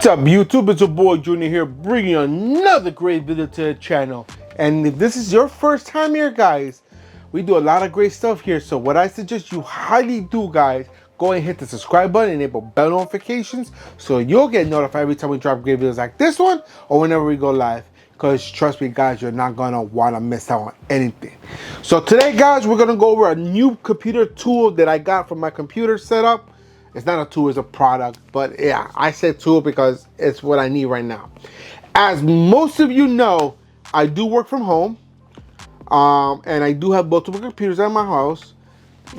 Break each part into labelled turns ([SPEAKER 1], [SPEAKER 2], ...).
[SPEAKER 1] What's up YouTube, it's your boy Junior here, bringing you another great video to the channel. And if this is your first time here guys, we do a lot of great stuff here. So what I suggest you highly do guys, go and hit the subscribe button, enable bell notifications so you'll get notified every time we drop great videos like this one or whenever we go live. Because trust me guys, you're not gonna wanna miss out on anything. So today guys, we're gonna go over a new computer tool that I got from my computer setup. It's not a tool, it's a product, but yeah, I said tool because it's what I need right now. As most of you know, I do work from home, and I do have multiple computers at my house.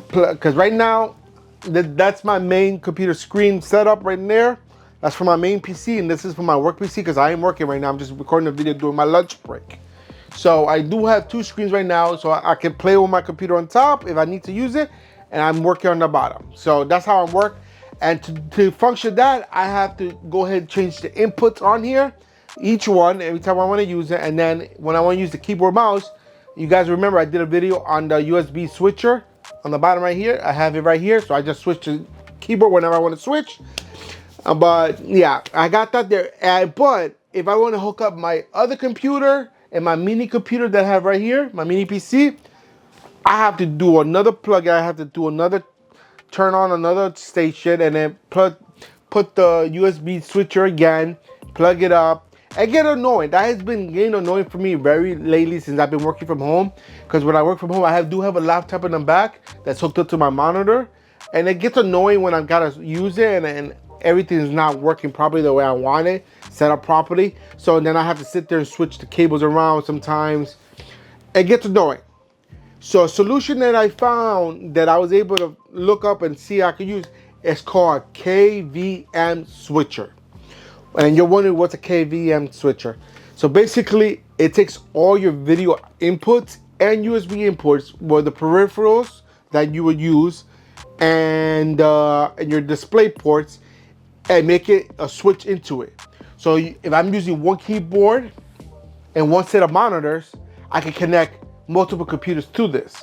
[SPEAKER 1] Because right now, that's my main computer screen setup right there. That's for my main PC, and this is for my work PC because I am working right now. I'm just recording a video during my lunch break. So I do have two screens right now, so I can play with my computer on top if I need to use it, and I'm working on the bottom. So that's how I work. And to function that, I have to go ahead and change the inputs on here, each one, every time I want to use it. And then when I want to use the keyboard mouse, you guys remember I did a video on the USB switcher on the bottom right here. I have it right here, so I just switch the keyboard whenever I want to switch. But yeah, I got that there. But if I want to hook up my other computer and my mini computer that I have right here, my mini PC, I have to do another plug. I have to do another turn on another station and then put the USB switcher again, plug it up. It get annoying. That has been getting annoying for me very lately since I've been working from home. Because when I work from home, I do have a laptop in the back that's hooked up to my monitor, and it gets annoying when I've got to use it and everything is not working properly the way I want it, set up properly. So then I have to sit there and switch the cables around sometimes. It gets annoying. So a solution that I found that I was able to look up and see I could use is called KVM switcher. And you're wondering what's a KVM switcher. So basically it takes all your video inputs and USB imports, or the peripherals that you would use, and your display ports, and make it a switch into it. So if I'm using one keyboard and one set of monitors, I can connect multiple computers to this.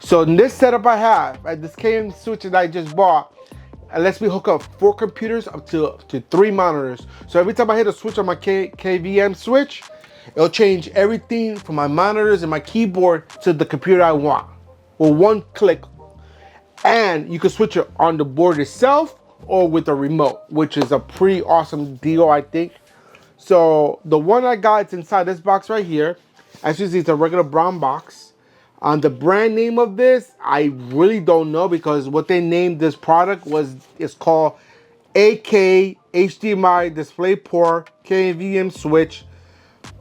[SPEAKER 1] So in this setup I have, this KVM switch that I just bought, it lets me hook up 4 computers up to 3 monitors. So every time I hit a switch on my KVM switch, it'll change everything from my monitors and my keyboard to the computer I want with one click. And you can switch it on the board itself or with a remote, which is a pretty awesome deal, I think. So the one I got, it's inside this box right here. As you see, it's a regular brown box. The brand name of this, I really don't know, because what they named this product is called AK HDMI DisplayPort KVM switch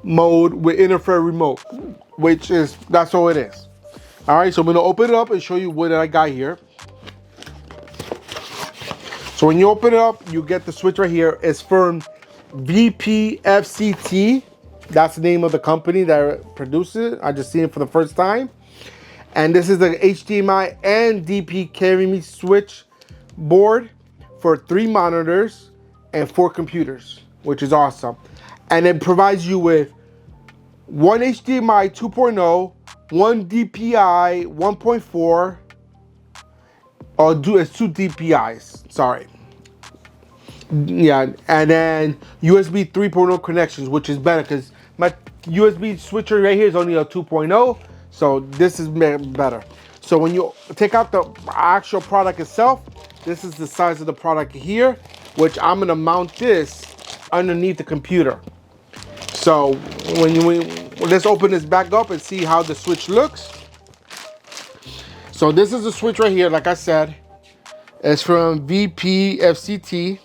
[SPEAKER 1] mode with interface remote, that's all it is. All right, so I'm gonna open it up and show you what I got here. So when you open it up, you get the switch right here. It's from VPFET. That's the name of the company that produces it. I just seen it for the first time. And this is the HDMI and DP carry me switch board for 3 monitors and 4 computers, which is awesome. And it provides you with 1 HDMI 2.0, 1 DPI 1.4, it's 2 DPIs, sorry. Yeah, and then USB 3.0 connections, which is better because my USB switcher right here is only a 2.0, so this is better. So when you take out the actual product itself, this is the size of the product here, which I'm gonna mount this underneath the computer. So let's open this back up and see how the switch looks. So this is the switch right here, like I said. It's from VPFCT.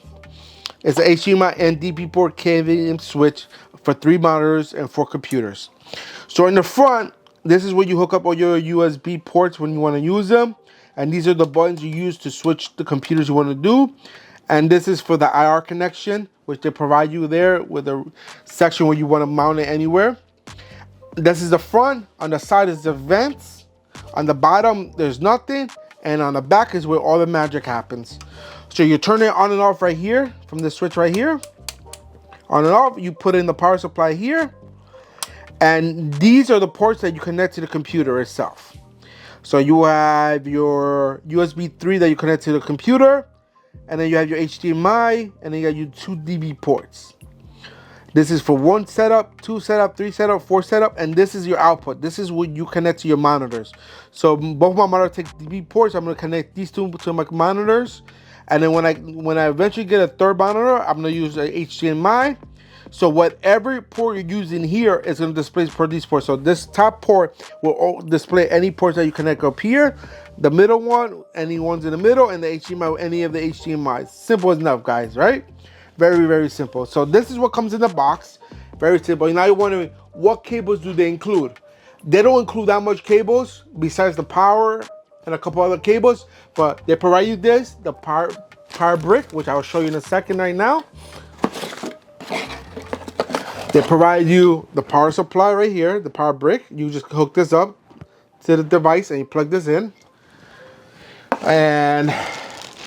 [SPEAKER 1] It's an HDMI and DP port KVM switch for 3 monitors and 4 computers. So in the front, this is where you hook up all your USB ports when you want to use them. And these are the buttons you use to switch the computers you want to do. And this is for the IR connection, which they provide you there with a section where you want to mount it anywhere. This is the front. On the side is the vents. On the bottom, there's nothing. And on the back is where all the magic happens. So you turn it on and off right here from the switch right here. On and off, you put in the power supply here. And these are the ports that you connect to the computer itself. So you have your USB 3 that you connect to the computer. and then you have your HDMI, and then you got your 2 DB ports. This is for 1 setup, 2 setup, 3 setup, 4 setup, and this is your output. This is what you connect to your monitors. So both my monitors take DB ports. I'm gonna connect these two to my monitors, and then when I eventually get a third monitor, I'm gonna use a HDMI. So whatever port you're using here is gonna display for these ports. So this top port will display any ports that you connect up here. The middle one, any ones in the middle, and the HDMI, any of the HDMIs. Simple enough, guys, right? Very, very simple. So this is what comes in the box. Very simple. Now you're wondering, what cables do they include? They don't include that much cables besides the power and a couple other cables, but they provide you this, the power brick, which I will show you in a second right now. They provide you the power supply right here, the power brick. You just hook this up to the device and you plug this in. And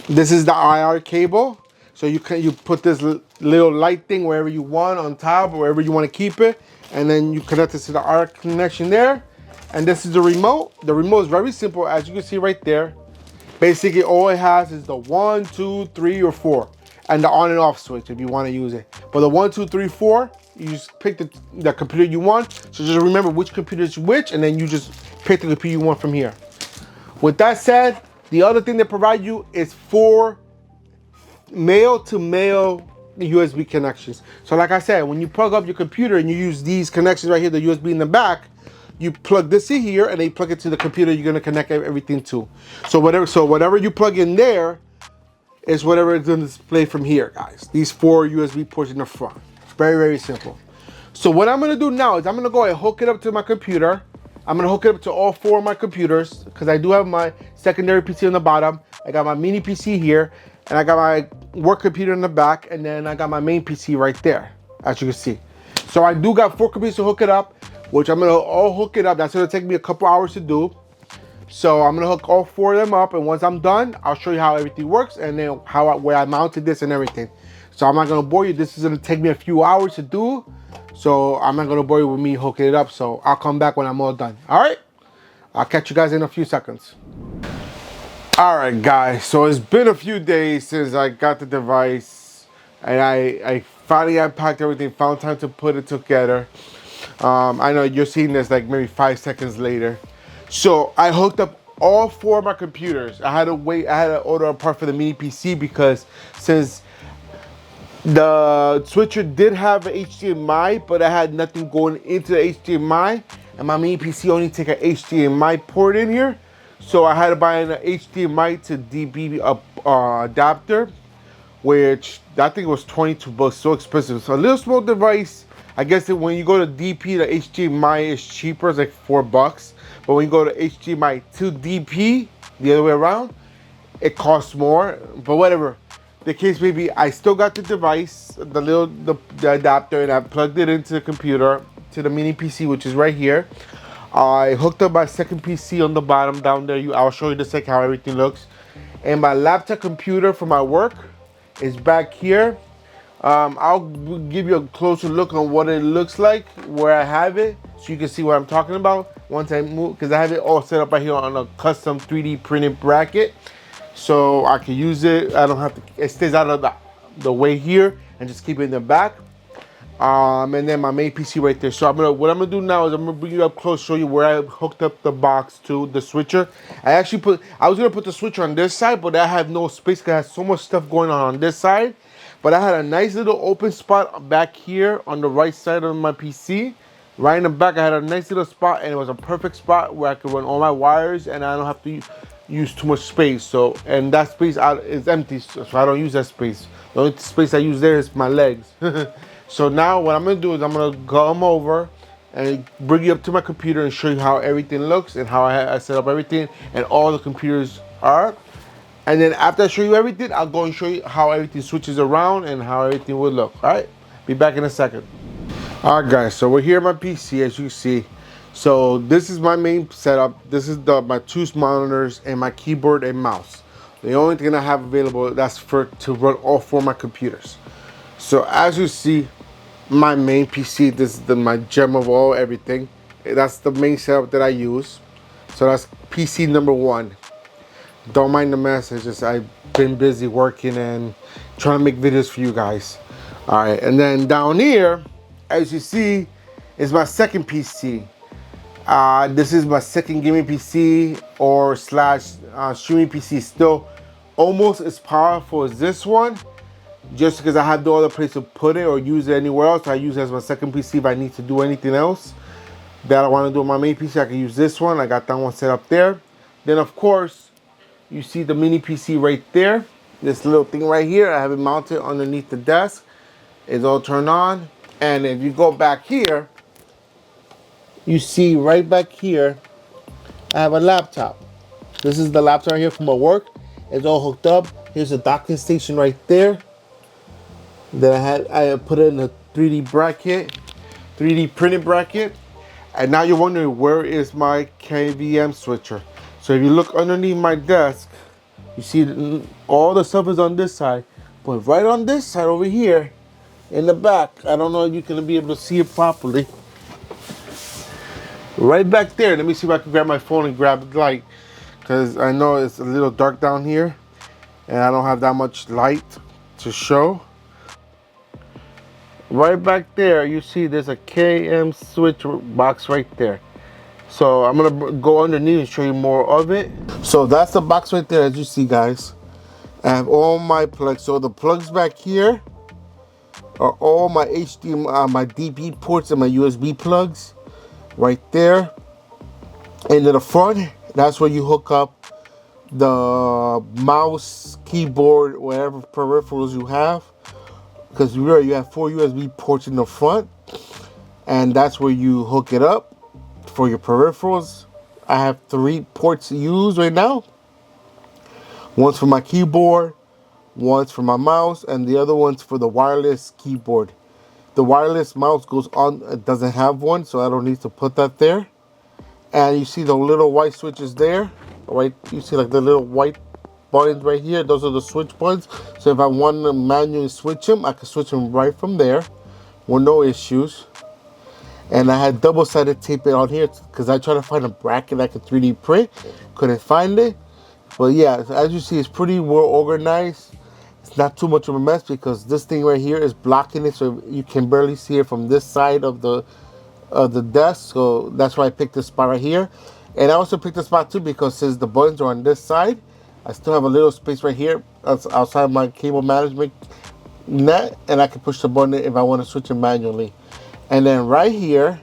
[SPEAKER 1] this is the IR cable. So you put this little light thing wherever you want on top, or wherever you want to keep it, and then you connect it to the RF connection there. And this is the remote. The remote is very simple, as you can see right there. Basically, all it has is the 1, 2, 3, or 4, and the on and off switch if you want to use it. But the 1, 2, 3, 4, you just pick the computer you want. So just remember which computer is which, and then you just pick the computer you want from here. With that said, the other thing they provide you is 4 male to male USB connections. So like I said, when you plug up your computer and you use these connections right here, the USB in the back, you plug this in here and they plug it to the computer you're gonna connect everything to. So whatever you plug in there is whatever is gonna display from here, guys. These 4 USB ports in the front. Very, very simple. So what I'm gonna do now is I'm gonna go ahead and hook it up to my computer. I'm gonna hook it up to all 4 of my computers because I do have my secondary PC on the bottom. I got my mini PC here, and I got my work computer in the back, and then I got my main PC right there, as you can see. So I do got 4 computers to hook it up, which I'm gonna all hook it up. That's gonna take me a couple hours to do. So I'm gonna hook all 4 of them up, and once I'm done, I'll show you how everything works, and then where I mounted this and everything. So I'm not gonna bore you. This is gonna take me a few hours to do. So I'm not gonna bore you with me hooking it up. So I'll come back when I'm all done. All right? I'll catch you guys in a few seconds. All right, guys, so it's been a few days since I got the device, and I finally unpacked everything, found time to put it together. I know you're seeing this like maybe 5 seconds later. So I hooked up all 4 of my computers. I had to order a part for the mini PC because since the switcher did have an HDMI, but I had nothing going into the HDMI, and my mini PC only take an HDMI port in here. So I had to buy an HDMI to DB adapter, which I think was 22 bucks, so expensive. So a little small device. I guess that when you go to DP, the HDMI is cheaper, it's like 4 bucks. But when you go to HDMI to DP, the other way around, it costs more. But whatever, the case may be, I still got the device, the adapter, and I plugged it into the computer, to the mini PC, which is right here. I hooked up my second PC on the bottom down there. I'll show you in a second how everything looks. And my laptop computer for my work is back here. I'll give you a closer look on what it looks like where I have it, so you can see what I'm talking about once I move, because I have it all set up right here on a custom 3D printed bracket, so I can use it. I don't have to, it stays out of the way here, and just keep it in the back. And then my main PC right there. So what I'm gonna do now is I'm gonna bring you up close, show you where I hooked up the box to the switcher. I was gonna put the switcher on this side, but I have no space because I have so much stuff going on this side. But I had a nice little open spot back here on the right side of my PC. Right in the back, I had a nice little spot, and it was a perfect spot where I could run all my wires, and I don't have to use too much space. So, and that space is empty, so I don't use that space. The only space I use there is my legs. So now what I'm gonna do is I'm gonna come over and bring you up to my computer and show you how everything looks and how I set up everything and all the computers are. And then after I show you everything, I'll go and show you how everything switches around and how everything will look. All right, be back in a second. All right, guys, so we're here at my PC, as you can see. So this is my main setup. This is my 2 monitors and my keyboard and mouse. The only thing I have available, that's to run all 4 of my computers. So as you see, my main PC, this is my gem of all everything. That's the main setup that I use. So that's PC number 1. Don't mind the mess. It's just I've been busy working and trying to make videos for you guys. All right, and then down here, as you see, is my second PC. This is my second gaming PC or slash streaming PC. Still almost as powerful as this one, just because I have no other place to put it or use it anywhere else. I use it as my second PC if I need to do anything else that I want to do on my main PC. I can use this one. I got that one set up there. Then of course, you see the mini PC right there. This little thing right here, I have it mounted underneath the desk. It's all turned on. And if you go back here, you see right back here, I have a laptop. This is the laptop right here from my work. It's all hooked up. Here's a docking station right there that I put it in a 3D bracket, 3D printed bracket. And now you're wondering, where is my KVM switcher? So if you look underneath my desk, you see all the stuff is on this side, but right on this side over here in the back, I don't know if you're gonna be able to see it properly. Right back there, let me see if I can grab my phone and grab the light, because I know it's a little dark down here and I don't have that much light to show. Right back there, you see there's a KM switch box right there. So I'm gonna go underneath and show you more of it. So that's the box right there, as you see, guys. I have all my plugs. So the plugs back here are all my HDMI, my DP ports and my USB plugs right there. And in the front, that's where you hook up the mouse, keyboard, whatever peripherals you have. Because remember, you have 4 USB ports in the front, and that's where you hook it up for your peripherals. I have 3 ports to use right now. One's for my keyboard, one's for my mouse, and the other one's for the wireless keyboard. The wireless mouse goes on, it doesn't have one, so I don't need to put that there. And you see the little white switches there, right? You see like the little white buttons right here. Those are the switch buttons. So if I want to manually switch them, I can switch them right from there with no issues. And I had double-sided tape it on here because I tried to find a bracket I could 3D print. Couldn't find it. But yeah, as you see, it's pretty well organized. It's not too much of a mess because this thing right here is blocking it, so you can barely see it from this side of the desk. So that's why I picked this spot right here. And I also picked this spot too because since the buttons are on this side, I still have a little space right here outside my cable management net, and I can push the button if I want to switch it manually. And then right here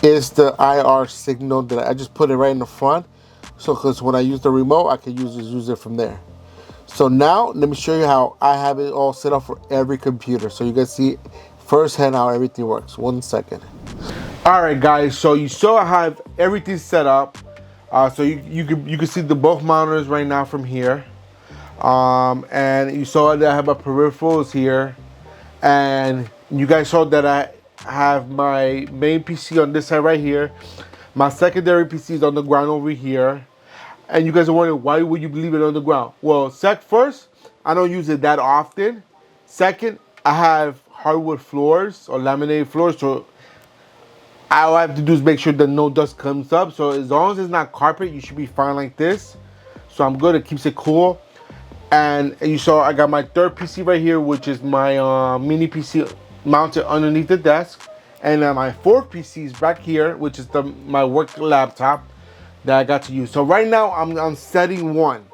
[SPEAKER 1] is the IR signal that I just put it right in the front. So because when I use the remote, I can use it from there. So now let me show you how I have it all set up for every computer, so you guys see firsthand how everything works. 1 second. All right, guys. So you saw I have everything set up. So you can see the both monitors right now from here, and you saw that I have my peripherals here, and you guys saw that I have my main PC on this side right here. My secondary PC is on the ground over here, and you guys are wondering, why would you leave it on the ground? Well, first, I don't use it that often. Second, I have hardwood floors or laminated floors, so all I have to do is make sure that no dust comes up. So as long as it's not carpet, you should be fine like this. So I'm good. It keeps it cool. And you saw I got my third PC right here, which is my mini PC mounted underneath the desk. And then my fourth PC is back here, which is my work laptop that I got to use. So right now I'm on setting 1.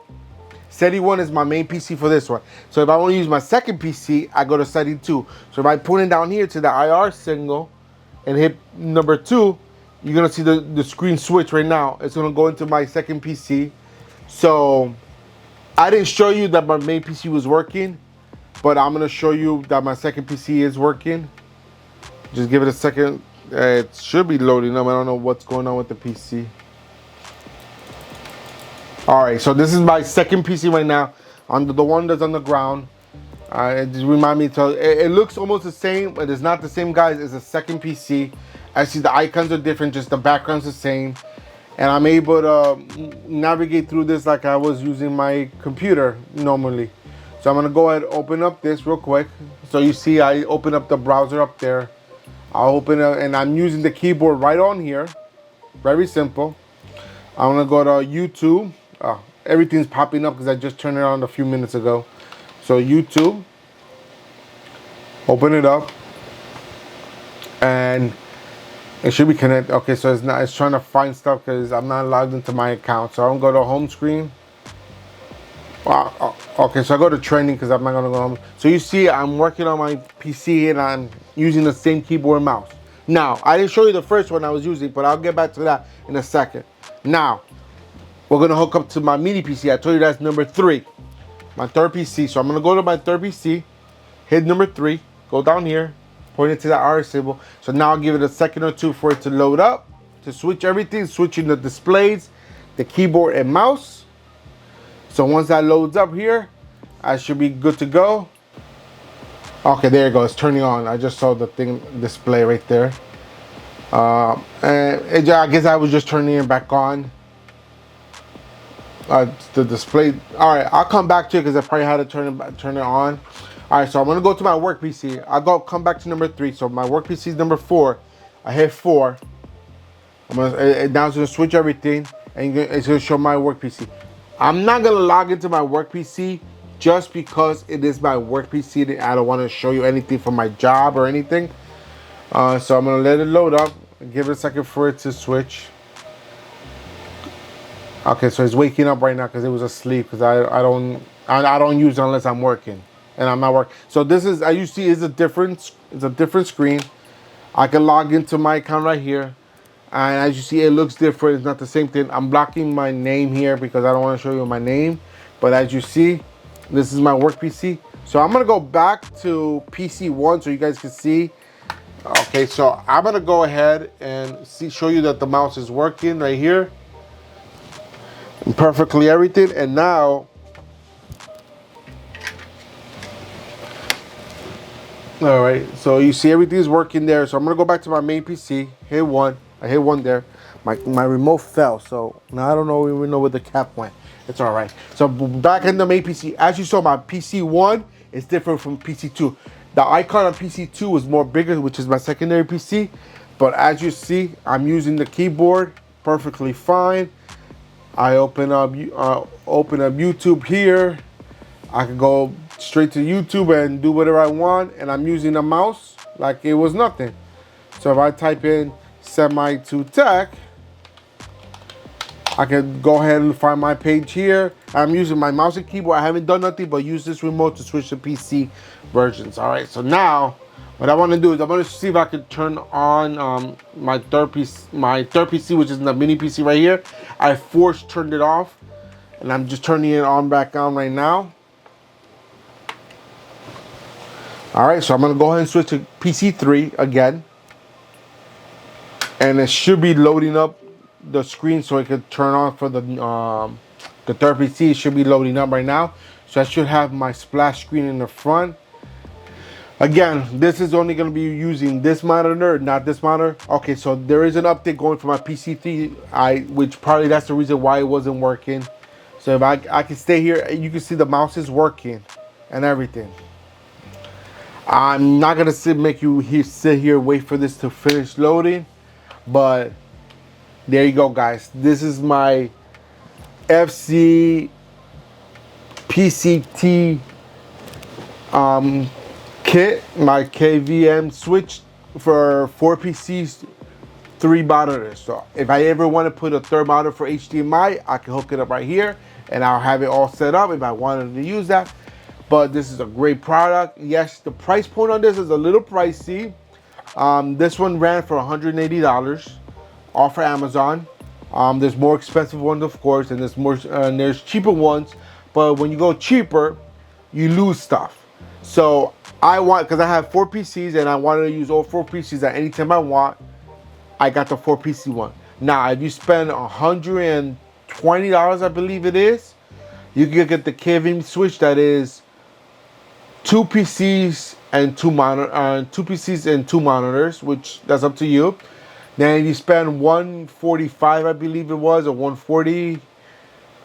[SPEAKER 1] Setting 1 is my main PC for this one. So if I want to use my second PC, I go to setting 2. So if I put it down here to the IR signal and hit number 2, you're gonna see the screen switch right now. It's gonna go into my second PC. So I didn't show you that my main PC was working, but I'm gonna show you that my second PC is working. Just give it a second. It should be loading up. I don't know what's going on with the PC. All right, so this is my second PC right now, on the one that's on the ground. It just remind me it looks almost the same, but it's not the same, guys. It's a second PC. Actually, the icons are different, just the background's the same. And I'm able to navigate through this like I was using my computer normally. So I'm gonna go ahead and open up this real quick. So you see I open up the browser up there. I'll open it, and I'm using the keyboard right on here. Very simple. I'm gonna go to YouTube. Everything's popping up because I just turned it on a few minutes ago. So YouTube, open it up, and it should be connected. Okay, so it's trying to find stuff because I'm not logged into my account. So I'm gonna go to home screen. Okay, so I go to training because I'm not gonna go home. So you see, I'm working on my PC and I'm using the same keyboard and mouse. Now, I didn't show you the first one I was using, but I'll get back to that in a second. Now, we're gonna hook up to my mini PC. I told you that's number 3, my third PC. So I'm gonna go to my third PC, hit number 3, go down here, point it to the R symbol. So now I'll give it a second or two for it to load up, to switch everything, switching the displays, the keyboard and mouse. So once that loads up here, I should be good to go. Okay, there you go. It's turning on. I just saw the thing display right there. And I guess I was just turning it back on. The display. All right, I'll come back to it because I probably had to turn it on. All right, so I'm gonna go to my work PC. Come back to number 3. So my work PC is number 4. I hit 4. Now it's gonna switch everything, and it's gonna show my work PC. I'm not gonna log into my work PC just because it is my work PC. I don't want to show you anything from my job or anything. So I'm gonna let it load up. Give it a second for it to switch. Okay, so it's waking up right now because it was asleep. Because I don't use it unless I'm working, and I'm not working. So this is, as you see, is a different screen. I can log into my account right here. And as you see, it looks different. It's not the same thing. I'm blocking my name here because I don't want to show you my name. But as you see, this is my work PC. So I'm going to go back to PC 1 so you guys can see. Okay, so I'm going to go ahead and show you that the mouse is working right here. And perfectly everything. And now, all right, so you see everything is working there. So I'm going to go back to my main PC, hit 1. I hit 1 there. My remote fell, so now I don't even know where the cap went. It's all right. So back in the main PC, as you saw, my PC 1 is different from PC 2. The icon on PC 2 is more bigger, which is my secondary PC. But as you see, I'm using the keyboard perfectly fine. I open up YouTube here. I can go straight to YouTube and do whatever I want, and I'm using a mouse like it was nothing. So if I type in semi2tech, I can go ahead and find my page here. I'm using my mouse and keyboard. I haven't done nothing but use this remote to switch to PC versions. All right, so now what I want to do is I want to see if I can turn on my third PC, which is the mini PC right here. I turned it off, and I'm just turning it back on right now. All right, so I'm gonna go ahead and switch to PC 3 again. And it should be loading up the screen so it could turn on for the third PC. It should be loading up right now. So I should have my splash screen in the front. Again, this is only going to be using this monitor, not this monitor. Okay, so there is an update going for my PC 3, which probably that's the reason why it wasn't working. So if I can stay here, you can see the mouse is working and everything. I'm not going to make you sit here wait for this to finish loading. But there you go, guys. This is my FC PCT kit, my KVM switch for 4 PCs, 3 monitors. So if I ever want to put a third monitor for HDMI, I can hook it up right here and I'll have it all set up if I wanted to use that. But this is a great product. Yes, the price point on this is a little pricey. This one ran for $180 off of Amazon. There's more expensive ones, of course, and there's cheaper ones. But when you go cheaper, you lose stuff. So because I have 4 PCs and I wanted to use all 4 PCs at any time I want, I got the 4 PC one. Now, if you spend $120, I believe it is, you can get the KVM switch that is 2 PCs and 2 monitors, which that's up to you. Then you spend $145, I believe it was, or $140. You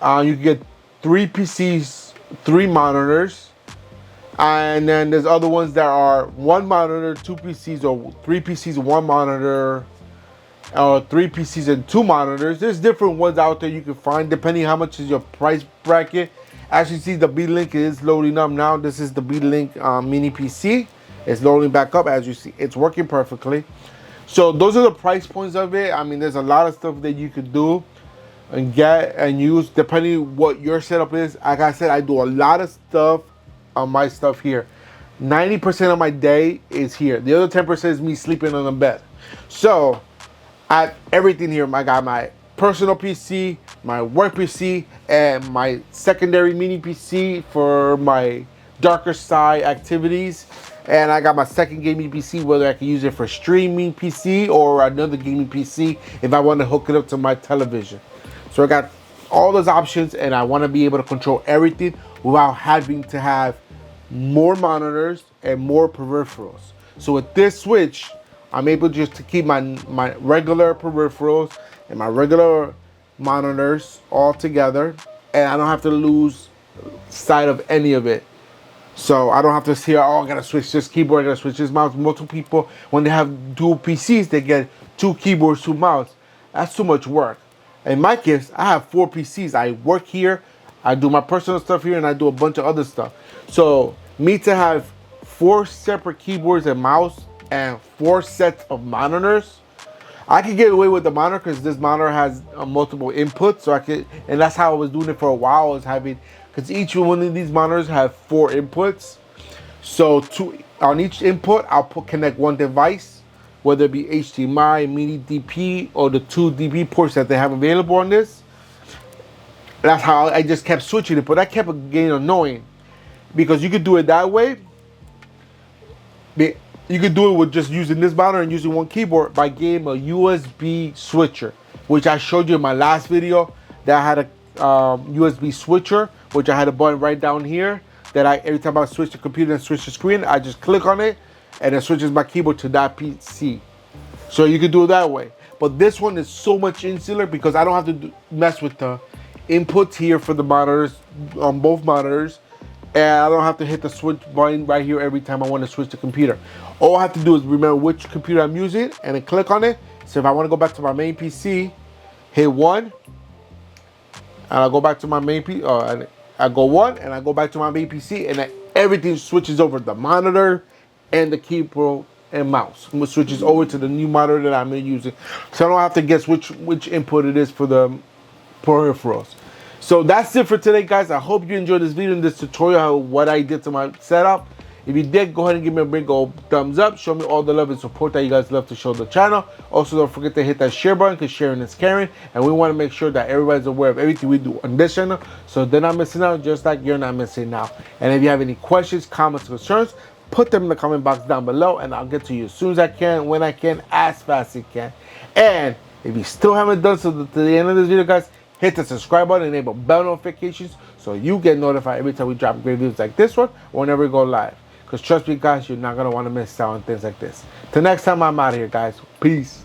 [SPEAKER 1] can get 3 PCs, 3 monitors. And then there's other ones that are 1 monitor, 2 PCs, or 3 PCs, 1 monitor. or 3 PCs and 2 monitors. There's different ones out there you can find depending how much is your price bracket. As you see, the B-Link is loading up now. This is the B-Link mini PC. It's loading back up. As you see, it's working perfectly. So those are the price points of it. I mean, there's a lot of stuff that you could do and get and use depending what your setup is. Like I said, I do a lot of stuff on my stuff here. 90% of my day is here. The other 10% is me sleeping on the bed. So I have everything here. I got my personal PC, my work PC, and my secondary mini PC for my darker side activities. And I got my second gaming PC, whether I can use it for streaming PC or another gaming PC if I want to hook it up to my television. So I got all those options, and I want to be able to control everything without having to have more monitors and more peripherals. So with this switch, I'm able just to keep my regular peripherals and my regular monitors all together, and I don't have to lose sight of any of it. So I don't have to see, oh, I gotta switch this keyboard, I gotta switch this mouse. Multiple people, when they have dual PCs, they get 2 keyboards, 2 mouse. That's too much work. In my case, I have 4 PCs. I work here, I do my personal stuff here, and I do a bunch of other stuff. So me to have 4 separate keyboards and mouse and 4 sets of monitors, I could get away with the monitor because this monitor has multiple inputs. So I could, and that's how I was doing it for a while. I was having, because each one of these monitors have 4 inputs. So on each input, I'll connect one device, whether it be HDMI, mini DP, or the 2 DP ports that they have available on this. That's how I just kept switching it, but that kept getting annoying because you could do it that way. You could do it with just using this monitor and using one keyboard by getting a USB switcher, which I showed you in my last video. That I had a USB switcher, which I had a button right down here that every time I switch the computer and switch the screen, I just click on it and it switches my keyboard to that PC. So you could do it that way. But this one is so much insular because I don't have to mess with the inputs here for the monitors on both monitors. And I don't have to hit the switch button right here every time I want to switch the computer. All I have to do is remember which computer I'm using and then click on it. So if I want to go back to my main PC, hit 1. And I'll go back to my main PC. I go 1 and I go back to my main PC, and then everything switches over, the monitor and the keyboard and mouse. It switches over to the new monitor that I'm using. So I don't have to guess which input it is for the peripherals. So that's it for today, guys. I hope you enjoyed this video and this tutorial of what I did to my setup. If you did, go ahead and give me a big old thumbs up. Show me all the love and support that you guys love to show the channel. Also, don't forget to hit that share button because sharing is caring. And we want to make sure that everybody's aware of everything we do on this channel, so they're not missing out, just like you're not missing out. And if you have any questions, comments, concerns, put them in the comment box down below, and I'll get to you as soon as I can, when I can, as fast as I can. And if you still haven't done so to the end of this video, guys, hit the subscribe button, enable bell notifications so you get notified every time we drop great videos like this one or whenever we go live. Because trust me, guys, you're not going to want to miss out on things like this. Till next time, I'm out of here, guys. Peace.